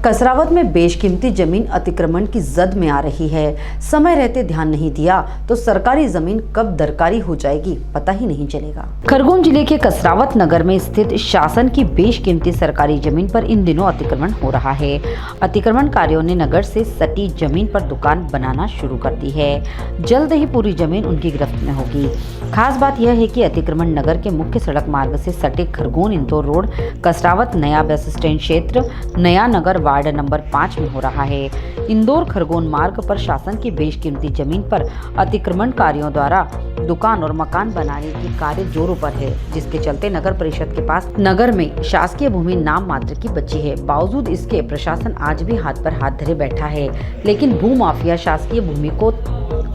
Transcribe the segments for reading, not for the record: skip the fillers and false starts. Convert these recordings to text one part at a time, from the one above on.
कसरावत में बेशकीमती जमीन अतिक्रमण की जद में आ रही है। समय रहते ध्यान नहीं दिया तो सरकारी जमीन कब दरकारी हो जाएगी पता ही नहीं चलेगा। खरगोन जिले के कसरावत नगर में स्थित शासन की बेशकीमती सरकारी जमीन पर इन दिनों अतिक्रमण हो रहा है। अतिक्रमणकारियों ने नगर से सटी जमीन पर दुकान बनाना शुरू कर दी है। जल्द ही पूरी जमीन उनकी गिरफ्त में होगी। खास बात यह है कि अतिक्रमण नगर के मुख्य सड़क मार्ग से सटे खरगोन इंदौर रोड, कसरावत नया बस स्टैंड क्षेत्र, नया नगर वार्ड नंबर 5 में हो रहा है। इंदौर खरगोन मार्ग पर शासन की बेशकीमती जमीन पर अतिक्रमणकारियों द्वारा दुकान और मकान बनाने की कार्य जोरों पर है, जिसके चलते नगर परिषद के पास नगर में शासकीय भूमि नाम मात्र की बची है। बावजूद इसके प्रशासन आज भी हाथ पर हाथ धरे बैठा है, लेकिन भू माफिया शासकीय भूमि को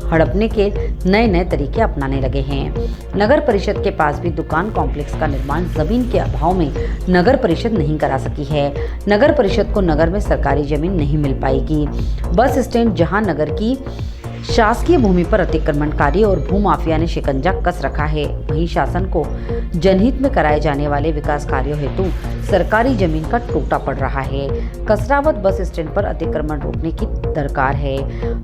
हड़पने के नए नए तरीके अपनाने लगे हैं। नगर परिषद के पास भी दुकान कॉम्प्लेक्स का निर्माण जमीन के अभाव में नगर परिषद नहीं करा सकी है। नगर परिषद को नगर में सरकारी जमीन नहीं मिल पाएगी। बस स्टैंड जहां नगर की शासकीय भूमि पर अतिक्रमणकारी और भूमाफिया ने शिकंजा कस रखा है, वहीं शासन को जनहित में कराए जाने वाले विकास कार्यों हेतु सरकारी जमीन का टूटा पड़ रहा है। कसरावत बस स्टैंड पर अतिक्रमण रोकने की दरकार है।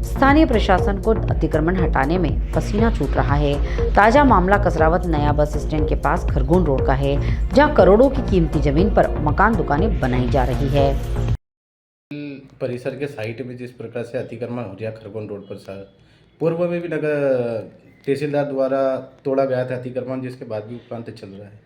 स्थानीय प्रशासन को अतिक्रमण हटाने में पसीना छूट रहा है। ताजा मामला कसरावत नया बस स्टैंड के पास खरगोन रोड का है, जहां करोड़ों की कीमती जमीन पर मकान दुकानें बनाई जा रही है। परिसर के साइट में जिस प्रकार से अतिक्रमण हो रहा खरगोन रोड पर सर, पूर्व में भी नगर तहसीलदार द्वारा तोड़ा गया था अतिक्रमण, जिसके बाद भी उपरांत चल रहा है।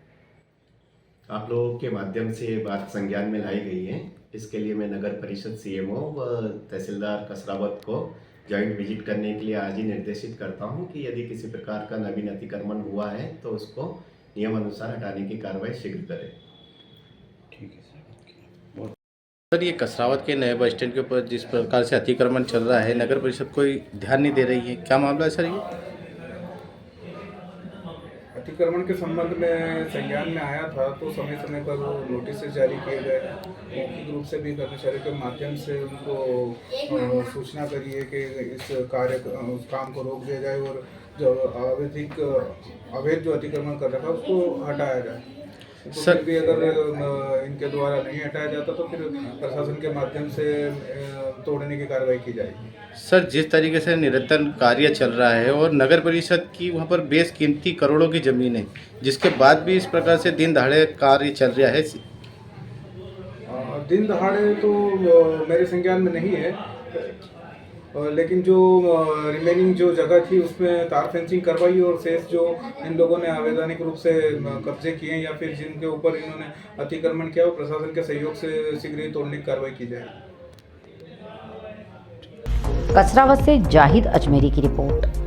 आप लोगों के माध्यम से ये बात संज्ञान में लाई गई है। इसके लिए मैं नगर परिषद सीएमओ व तहसीलदार कसरावत को जॉइंट विजिट करने के लिए आज ही निर्देशित करता हूं कि यदि किसी प्रकार का नवीन अतिक्रमण हुआ है तो उसको नियम अनुसार हटाने की कार्रवाई शीघ्र करें। ठीक है सर, ये कसरावत के नए बस स्टैंड के ऊपर जिस प्रकार से अतिक्रमण चल रहा है, नगर परिषद कोई ध्यान नहीं दे रही है, क्या मामला है सर? ये अतिक्रमण के संबंध में संज्ञान में आया था तो समय समय पर वो नोटिस जारी किए गए। मौखिक रूप से भी कर्मचारी के माध्यम से उनको सूचना करी है कि इस काम को रोक दिया जाए और जो अवैध जो अतिक्रमण कर रखा है उसको हटाया जाए। तो सर भी अगर इनके द्वारा नहीं हटाया जाता तो फिर प्रशासन के माध्यम से तोड़ने की कार्रवाई की जाएगी। सर, जिस तरीके से निरंतर कार्य चल रहा है और नगर परिषद की वहाँ पर बेशकीमती करोड़ों की जमीन है, जिसके बाद भी इस प्रकार से दिन दहाड़े कार्य चल रहा है। दिन दहाड़े तो मेरे संज्ञान में नहीं है, लेकिन जो रिमेनिंग जो जगह थी उसमें तार फेंसिंग करवाई और शेष जो इन लोगों ने अवैधानिक रूप से कब्जे किए या फिर जिनके ऊपर इन्होंने अतिक्रमण किया वो प्रशासन के सहयोग से शीघ्र ही तोड़ने की कार्रवाई की जाए। कसरावत से जाहिद अजमेरी की रिपोर्ट।